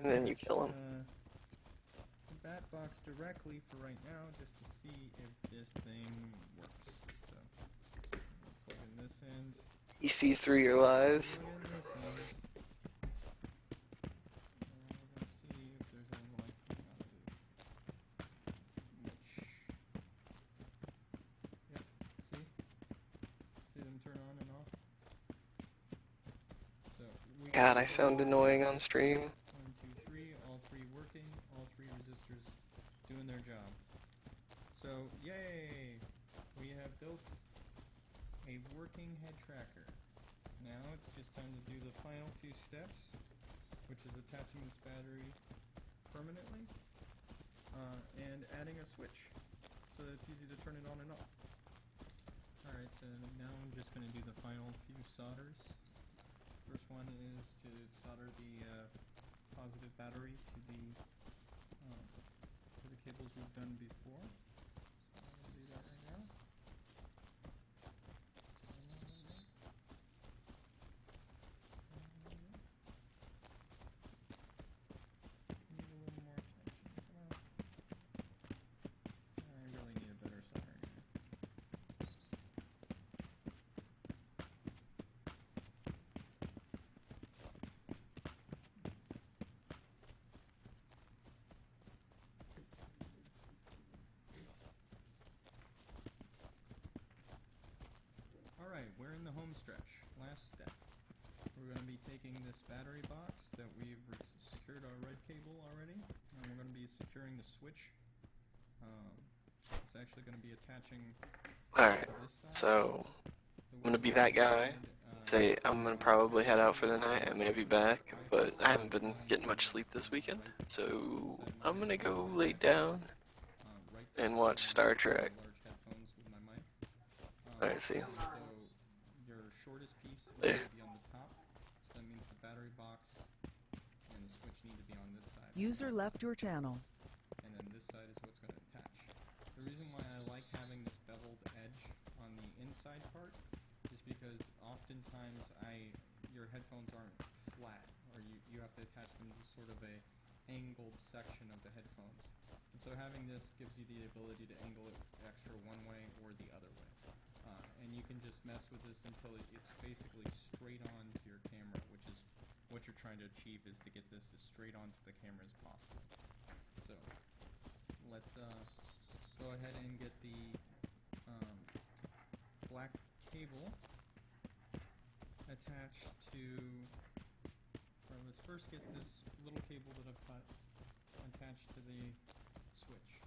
And then you kill him. The bat box directly for right now, just to see if this thing works. So, plug in this end. He sees through your lies. Plug in this end. And we're gonna see if there's any light coming out of this. Yep. See? See them turn on and off? So we God, I sound annoying on stream. 1, 2, 3, all 3 working, all 3 resistors doing their job. So, yay! We have built a working head tracker. Now it's just time to do the final few steps, which is attaching this battery permanently, and adding a switch, so that it's easy to turn it on and off. Alright, so now I'm just going to do the final few solders. First one is to solder the positive battery to the cables we've done before. I'll do that right now. Need a little more attention. Come on. I really need a better soldering iron. Alright, we're in the home stretch. Last step. We're going to be taking this battery box that we've secured our red cable already, and we're going to be securing the switch. It's actually going to be attaching Alright, to this side. so I'm gonna be that guy. Say I'm gonna probably head out for the night. I may be back, but I haven't been getting much sleep this weekend. So I'm gonna go lay down and watch Star Trek. Alright, see ya. So your shortest piece is There. going to be on the top, so that means the battery box and the switch need to be on this side. User left your channel. And then this side is what's going to attach. The reason why I like having this beveled edge on the inside part is because oftentimes your headphones aren't flat, or you have to attach them to sort of a angled section of the headphones. And so having this gives you the ability to angle it extra one way or the other way. And you can just mess with this until it's basically straight on to your camera, which is what you're trying to achieve, is to get this as straight onto the camera as possible. So let's go ahead and get the black cable attached to, or let's first get this little cable that I've cut attached to the switch,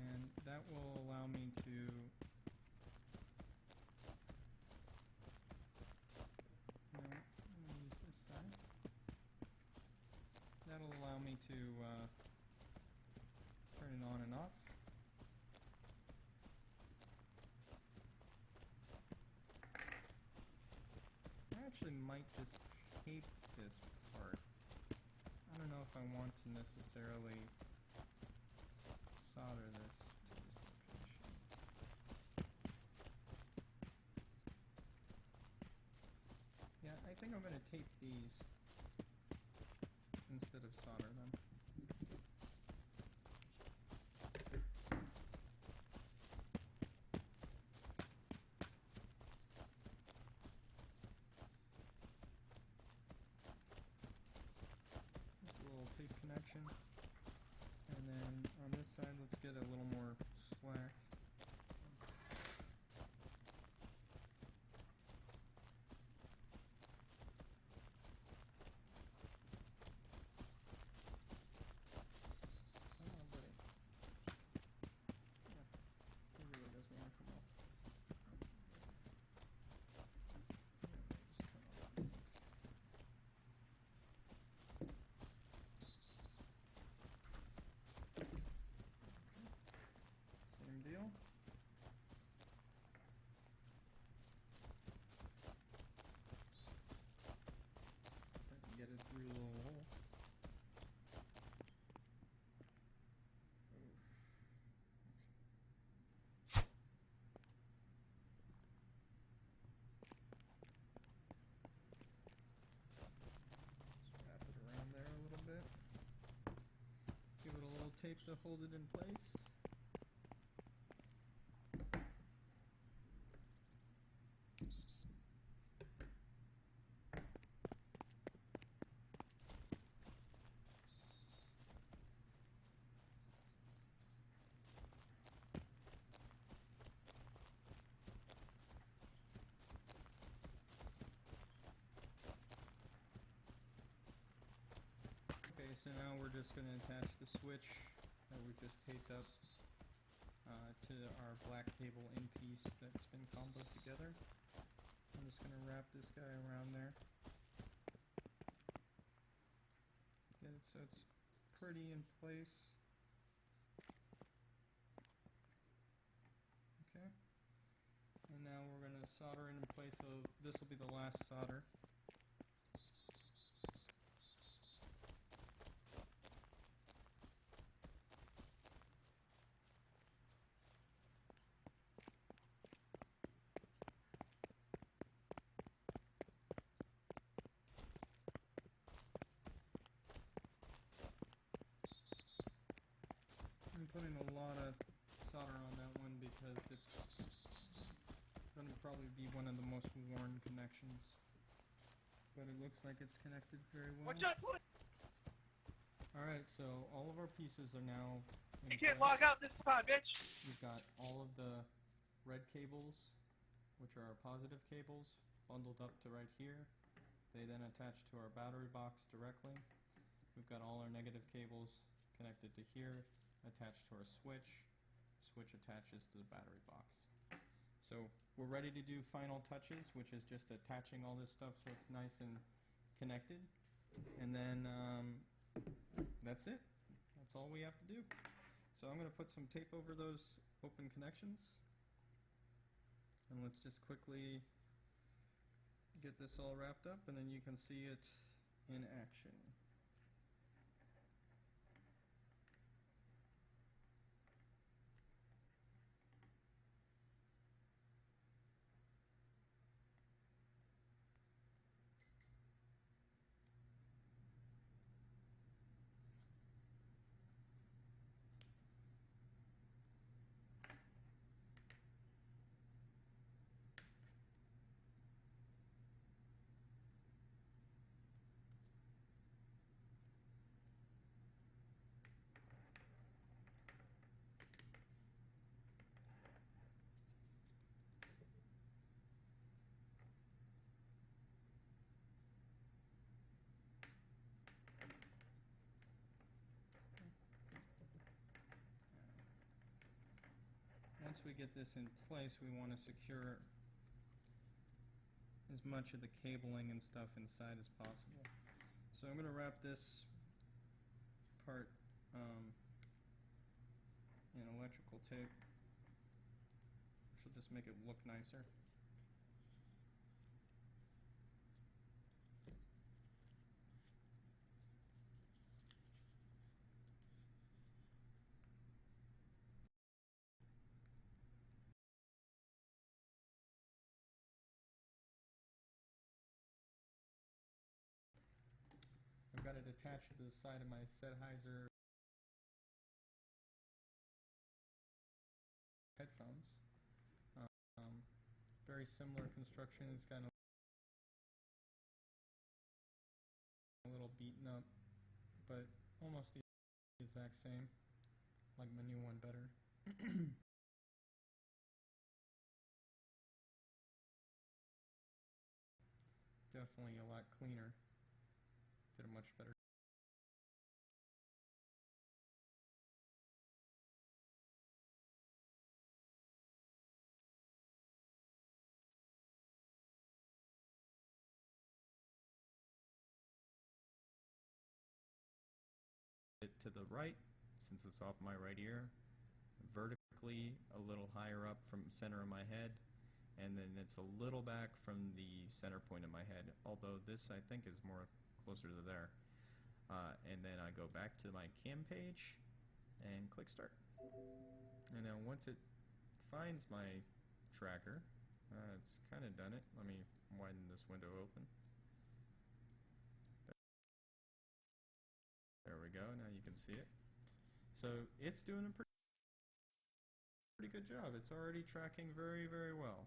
and that will allow me to I'm going to use this side. That'll allow me to turn it on and off. I actually might just tape this part. I don't know if I want to necessarily solder this to this location. Yeah, I think I'm going to tape these instead of solder them. Just a little tape connection. And then on this side, let's get a little more slack. Same deal. I can get it through a little hole. Just wrap it around there a little bit. Give it a little tape to hold it in place. Okay, so now we're just going to attach the switch that we just taped up to our black cable in piece that's been comboed together. I'm just going to wrap this guy around there. Get it so it's pretty in place. Okay. And now we're going to solder it in place, so this will be the last solder. I'm putting a lot of solder on that one because it's going to probably be one of the most worn connections. But it looks like it's connected very well. Watch out! Alright, so all of our pieces are now in You can't place. log out this time, bitch! We've got all of the red cables, which are our positive cables, bundled up to right here. They then attach to our battery box directly. We've got all our negative cables connected to here, attached to our switch. Switch attaches to the battery box. So we're ready to do final touches, which is just attaching all this stuff so it's nice and connected. And then that's it. That's all we have to do. So I'm going to put some tape over those open connections. And let's just quickly get this all wrapped up, and then you can see it in action. we get this in place, we want to secure as much of the cabling and stuff inside as possible. So I'm going to wrap this part in electrical tape, which will just make it look nicer. I've got it attached to the side of my Sennheiser headphones. Very similar construction. It's got a little beaten up, but almost the exact same. Like my new one better. Definitely a lot cleaner. Did a much better it to the right, since it's off my right ear, vertically a little higher up from center of my head, and then it's a little back from the center point of my head, although this I think is more closer to there. And then I go back to my cam page and click start. And now once it finds my tracker, it's kind of done it. Let me widen this window open. There we go, now you can see it. So it's doing a pretty good job. It's already tracking very, very well.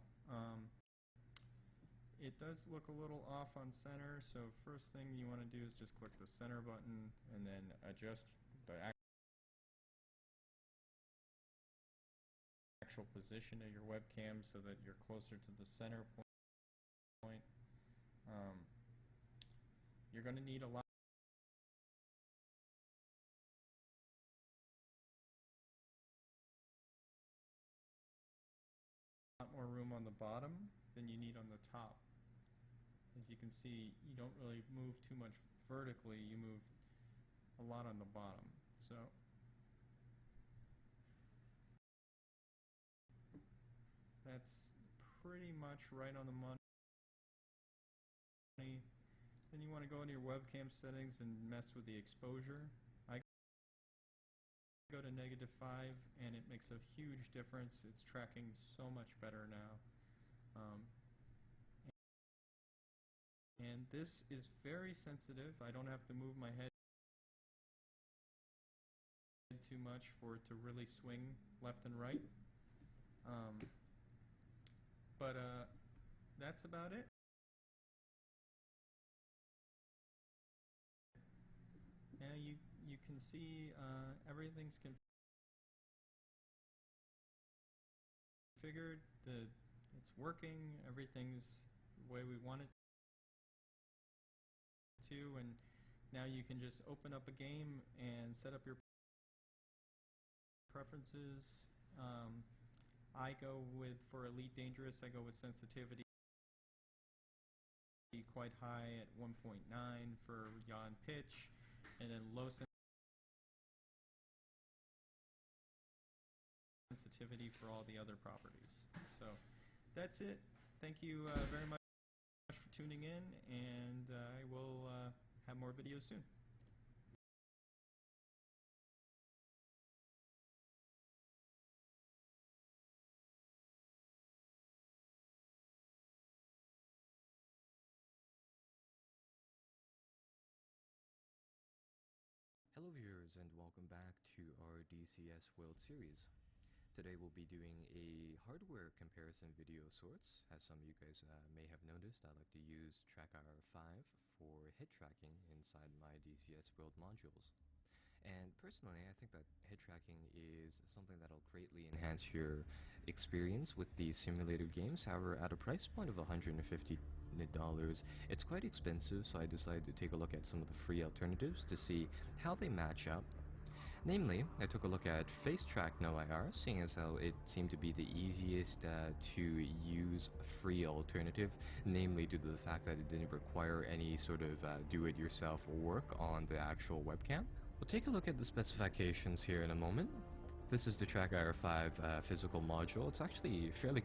It does look a little off on center, so first thing you want to do is just click the center button and then adjust the actual position of your webcam so that you're closer to the center point. You're going to need a lot more room on the bottom than you need on the top. As you can see, you don't really move too much vertically, you move a lot on the bottom. So that's pretty much right on the money. Then you want to go into your webcam settings and mess with the exposure. I go to -5 and it makes a huge difference. It's tracking so much better now. And this is very sensitive. I don't have to move my head too much for it to really swing left and right. But that's about it. Now you can see everything's configured. It's working. Everything's the way we want it to, and now you can just open up a game and set up your preferences. I go with, for Elite Dangerous, I go with sensitivity quite high at 1.9 for yaw and pitch, and then low sensitivity for all the other properties. So that's it. Thank you very much for tuning in, and I will have more videos soon. Hello viewers, and welcome back to our DCS World Series. Today we'll be doing a hardware comparison video of sorts. As some of you guys may have noticed, I like to use TrackR 5 for hit tracking inside my DCS World modules. And personally, I think that hit tracking is something that'll greatly enhance your experience with the simulated games. However, at a price point of $150, it's quite expensive, so I decided to take a look at some of the free alternatives to see how they match up. Namely, I took a look at FaceTrack No IR, seeing as how it seemed to be the easiest to use free alternative, namely due to the fact that it didn't require any sort of do-it-yourself work on the actual webcam. We'll take a look at the specifications here in a moment. This is the TrackIR 5 physical module. It's actually fairly